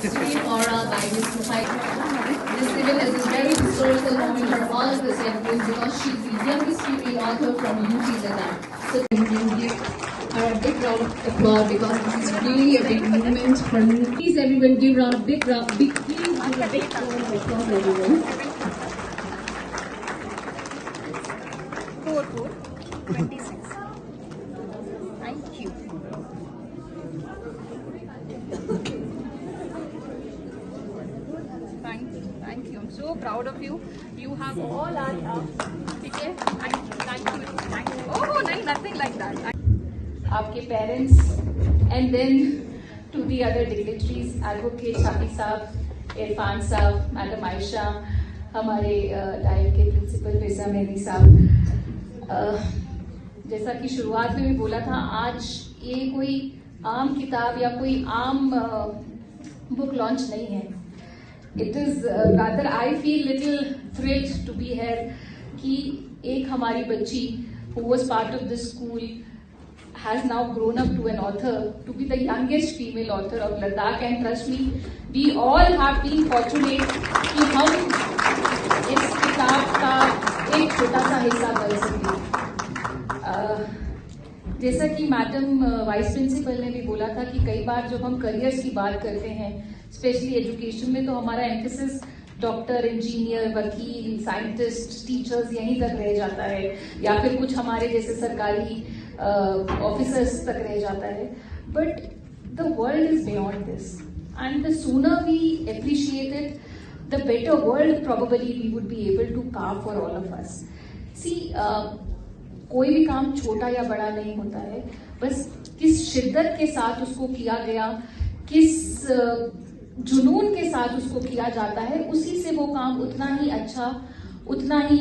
Supreme Aura by Miss Muhammad. This event is a very historical moment for all of us Indians because she's the youngest female author from UT Ladakh. So we can give her a big round of applause because this is really a big moment for me. Please everyone give her a big round of applause everyone. 4/4/26. Thank you. Thank you. I'm so proud of you. You have all our love. Okay? Thank you. Oh, no, nothing like that. आपके parents and then to the other dignitaries, Advocate Shafi साहब, इरफान साहब, Madam Aisha, हमारे dive के principal रेजा मेहदी साहब. जैसा कि शुरुआत में भी बोला था, आज ये कोई आम किताब या कोई आम बुक लॉन्च नहीं है. It is rather I feel little thrilled to be here कि एक हमारी बच्ची who was part of this school has now grown up to an author, to be the youngest female author of Ladakh, and trust me, we all have been fortunate कि हम इस किताब का एक छोटा सा हिस्सा बन सके. जैसा कि मैडम वाइस प्रिंसिपल ने भी बोला था कि कई बार जब हम करियर्स की बात करते हैं, स्पेशली एजुकेशन में, तो हमारा एम्फेसिस डॉक्टर, इंजीनियर, वकील, साइंटिस्ट, टीचर्स यहीं तक रह जाता है, या फिर कुछ हमारे जैसे सरकारी ऑफिसर्स तक रह जाता है. But the world is beyond this, and the sooner we appreciate it, the better world probably we would be able to carve for all of us. See, कोई भी काम छोटा या बड़ा नहीं होता है, बस किस शिद्दत के साथ उसको किया गया, किस जुनून के साथ उसको किया जाता है, उसी से वो काम उतना ही अच्छा, उतना ही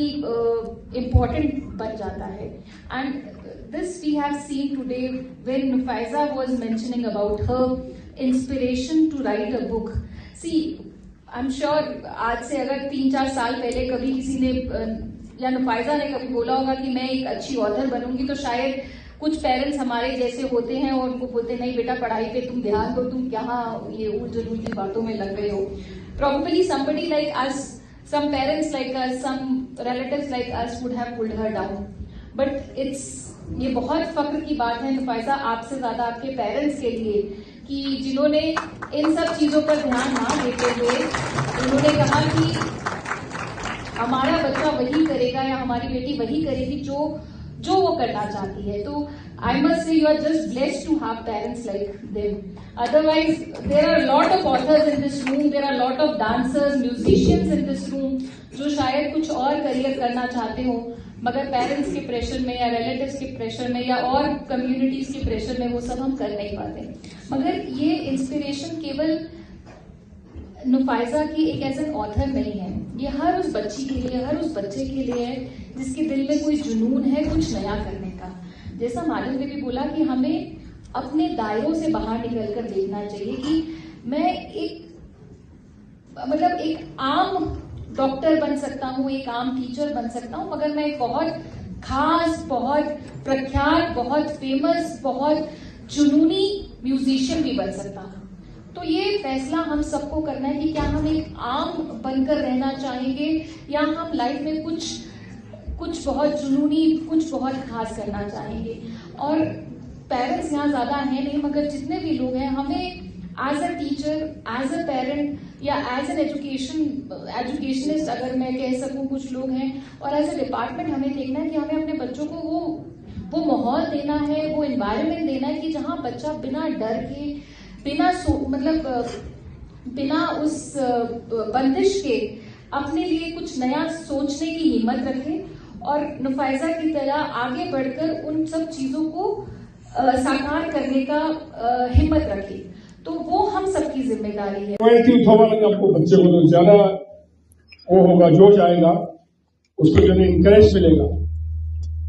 इम्पोर्टेंट बन जाता है. And this we have seen today when Nufaiza was mentioning about her inspiration to write a book. See, I'm sure आज से अगर 3-4 साल पहले कभी किसी ने या नुफाइजा ने कभी बोला होगा कि मैं एक अच्छी ऑथर बनूंगी, तो शायद कुछ पेरेंट्स हमारे जैसे होते हैं और उनको बोलते नहीं बेटा पढ़ाई पे तुम ध्यान दो, तुम क्या ये उलझुल की बातों में लग गए हो. Probably somebody like us, some parents like us, some relatives like us would have pulled her down. But ये बहुत फख्र की बात है नुफाइजा, आपसे ज्यादा आपके पेरेंट्स के लिए, कि जिन्होंने इन सब चीजों पर ध्यान ना देते हुए उन्होंने कहा कि हमारा बच्चा वही करेगा या हमारी बेटी वही करेगी जो वो करना चाहती है. तो I must say you are just blessed to have parents like them. Otherwise, there are a lot of authors in this room, there are a lot of dancers, musicians in this room, जो शायद कुछ और career करना चाहते हो, मगर parents के pressure में या रिलेटिव्स के प्रेशर में या और कम्युनिटीज के प्रेशर में वो सब हम कर नहीं पाते. मगर ये इंस्पिरेशन केवल नुफाइजा की एक एज एन ऑथर नहीं है, ये हर उस बच्ची के लिए, हर उस बच्चे के लिए है जिसके दिल में कोई जुनून है कुछ नया करने का. जैसा माधव ने भी बोला कि हमें अपने दायरों से बाहर निकलकर देखना चाहिए कि मैं एक आम डॉक्टर बन सकता हूँ, एक आम टीचर बन सकता हूँ, मगर मैं एक बहुत खास, बहुत प्रख्यात, बहुत फेमस, बहुत जुनूनी म्यूजिशियन भी बन सकता हूँ. तो ये फैसला हम सबको करना है कि क्या हम एक आम बनकर रहना चाहेंगे या हम लाइफ में कुछ बहुत जुनूनी, कुछ बहुत खास करना चाहेंगे. और पेरेंट्स यहाँ ज्यादा है नहीं, मगर जितने भी लोग हैं, हमें as a teacher, as a parent या एज एन एजुकेशनिस्ट अगर मैं कह सकूं, कुछ लोग हैं, और एज अ डिपार्टमेंट हमें देखना है कि हमें अपने बच्चों को वो माहौल देना है, वो एनवायरनमेंट देना है कि जहां बच्चा बिना डर के, बिना उस बंदिश के अपने लिए कुछ नया सोचने की हिम्मत रखे और नुफाइजा की तरह आगे बढ़कर उन सब चीजों को साकार करने का हिम्मत रखे. तो वो हम सबकी जिम्मेदारी है. आपको बच्चे को तो ज्यादा वो होगा, जोश आएगा, उसको जो इंकरेज मिलेगा,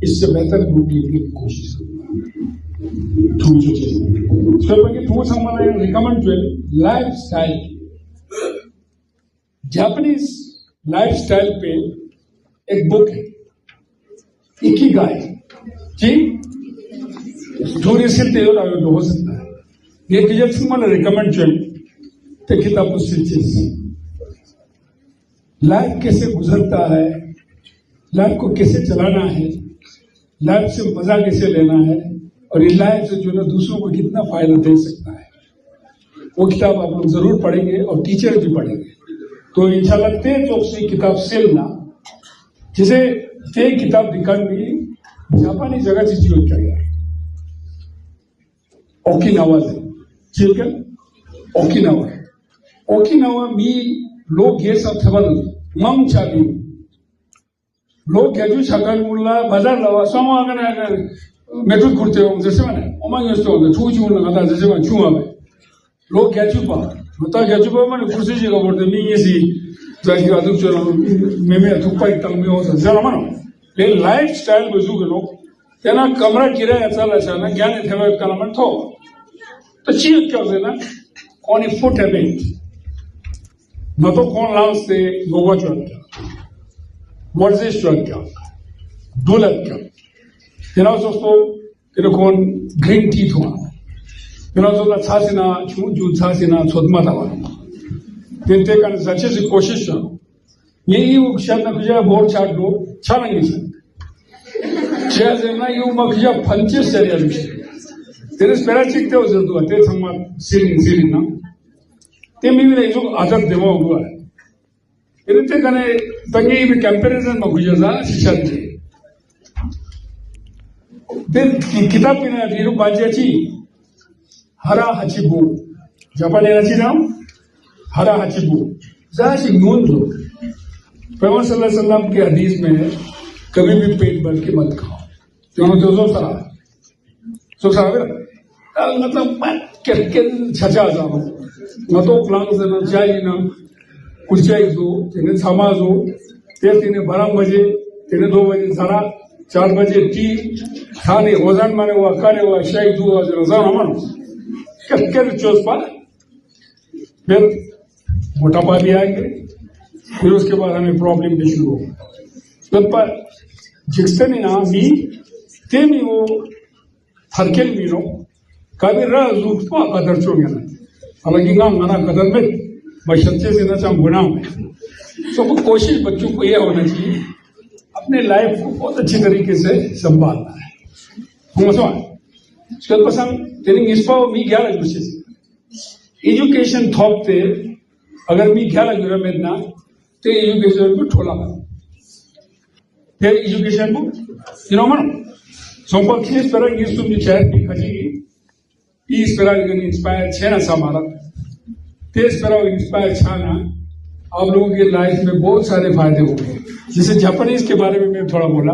इससे बेहतर बुक लिखने की कोशिश करूंगा. Recommend to life style, Japanese life style पे एक बुक है, इकिगाई. जी स्टोरी से हो सकता है. ये जब तुम्हाला रिकमेंड చేయండి. ते किताब लाइफ कैसे गुजरता है, लाइफ को कैसे चलाना है, लाइफ से मजा कैसे लेना है और इस लाइफ से जो है दूसरों को कितना फायदा दे सकता है, वो किताब आप लोग जरूर पढ़ेंगे और टीचर भी पढ़ेंगे. तो इंशाल्लाह ते चौकसी किताब सेलना जिसे ते किताब दिखानी जापानी जगह से जीवन क्या गया ओकिनावा से चिल्कन ओकिनावा मी लोग ये सब खबर मंग चाली लोग गैजू छगन मुल्ला बाजार लवा सोमा अगर मेट्रो घुरते हो जैसे मैंने ओमांग यस्तो हो छू छू ना कदा जैसे मैं छू आवे लोग गैजू पा मता गैजू पा मैंने कुर्सी जी का बोलते मी ये सी जाके अदुक चलो मैं थुप्पा इतना में हो जरा मानो ले लाइफस्टाइल बजू के लोग तेना कमरा किराया चला चला ज्ञान थे वह कलम थो तो चीज क्या होता है ना कौन ही फुट है बेट न तो कौन लाउस से गोवा चुनता वर्जिश चुनता डोलर क्या तेरा दोस्तों तेरे कौन ग्रीन टी थोड़ा तेरा दोस्त छासिना चूं छासिना छोदमा था तेरे का सच्चे से कोशिश करो यही वो शायद ना कुछ बोर चाट लो छानेंगे सर चेहरे ना यूं मखिया पंचेस चलिए विषय तेरे स्पेरा चिकते हो जरूर तेरे सम्मान सीलिंग ना ते मी भी जो आदत देवा हुआ है तेरे ते कने तंगे भी कंपैरिजन में कुछ जा शिक्षा दी ते किताब में ना रीरू बाजियाची हरा हचिबू जापानी ना नाम हरा हचिबू जाशी नून जो पैगंबर सल्लल्लाहु अलैहि वसल्लम के हदीस में कभी भी पेट भर के मत खाओ क्यों तो जो सारा मतलब के छचा जाओ न तो प्लान से न चाहिए न कुछ चाहिए जो तेने समाज हो तेने 12 बजे तेने 2 बजे सारा 4 बजे टी खाने वजन माने हुआ करे हुआ शाही हुआ जरा मानो क्या चोस पा फिर मोटापा भी आएंगे फिर उसके बाद हमें प्रॉब्लम भी शुरू होगा पर जिससे नहीं ना मी ते मी वो हरकेल मी नो कभी रूट को कदर चोंगे ना हालांकि गाना कदर में बशर्ते से ना चाहे गुनाह में तो वो कोशिश बच्चों को यह होना चाहिए अपने लाइफ को बहुत अच्छी तरीके से संभालना है उसके पसंद तेरे इस्पा मी 11 गुस्से से एजुकेशन थॉप थे अगर मी 11 गुरा में ना तो एजुकेशन को ठोला फिर एजुकेशन को मानो संपर्क किस तरह की तुम शहर की खजी इस तरह की इंस्पायर छेना समारा तेज तरह इंस्पायर छाना आप लोगों की लाइफ में बहुत सारे फायदे हो गए जैसे जापानीज के बारे में मैं थोड़ा बोला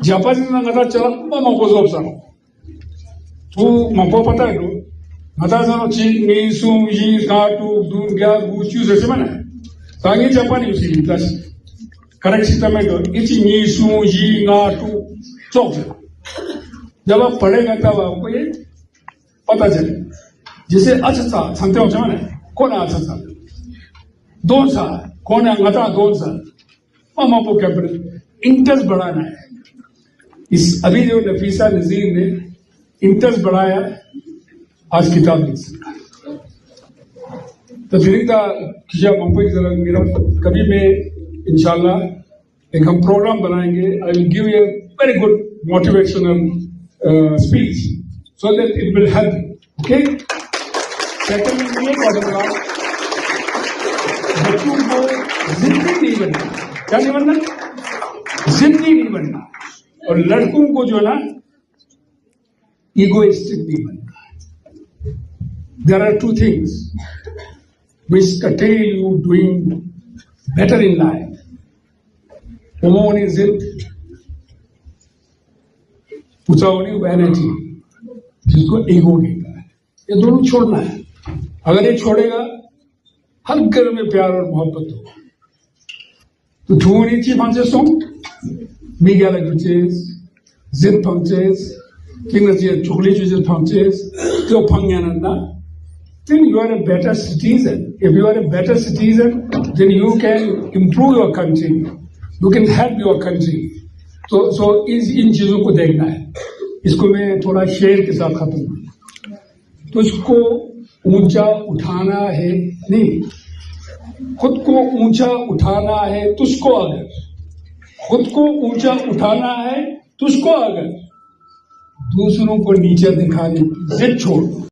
जापानीज ना कथा चला मको जोब सारो तू मको पता है मता सारो ची मी सु जी काटू दून गया गुचू जैसे मैंने ताकि जापानी उसी प्लस करेक्ट सिस्टम में इची नी सु जी काटू चौक जब आप पढ़ेगा तब आपको ये पता चले जैसे अच्छा सा संते हो जाने कौन है अच्छा सा 2 साल कौन है अंगता 2 साल मामा को कैपिटल इंटरेस्ट बढ़ाना है इस अभी जो नफीसा नजीर ने इंटरेस्ट बढ़ाया आज किताब लिख सकता तो फिर किया मम्पई जरा मेरा कभी मैं इंशाल्लाह एक हम प्रोग्राम बनाएंगे I will give you very good motivational speech so that it will help. Okay? Second, ये करूँगा बच्चों को जिद्दी नहीं बनना क्या नहीं बनना जिद्दी नहीं बनना और लड़कों को जो ना egoistic नहीं बनना. There are 2 things which curtail you doing better in life. One is it उचावनी वैनिटी जिसको ईगो कहता है ये दोनों छोड़ना है अगर ये छोड़ेगा हर घर में प्यार और मोहब्बत हो तो छोड़ी चीज पंचेस हो मिगेल गुचेस जिद पंचेस किंगची चुगली चीज पंचेस जो पंगयानंदा then you are a better citizen if you are a better citizen then you can improve your country you can help your country तो इन चीजों को देखना है इसको मैं थोड़ा शेर के साथ खत्म तो इसको ऊंचा उठाना है, नहीं, खुद को ऊंचा उठाना है तुझको अगर, खुद को ऊंचा उठाना है तुझको अगर, दूसरों को नीचा दिखाने की जिद छोड़।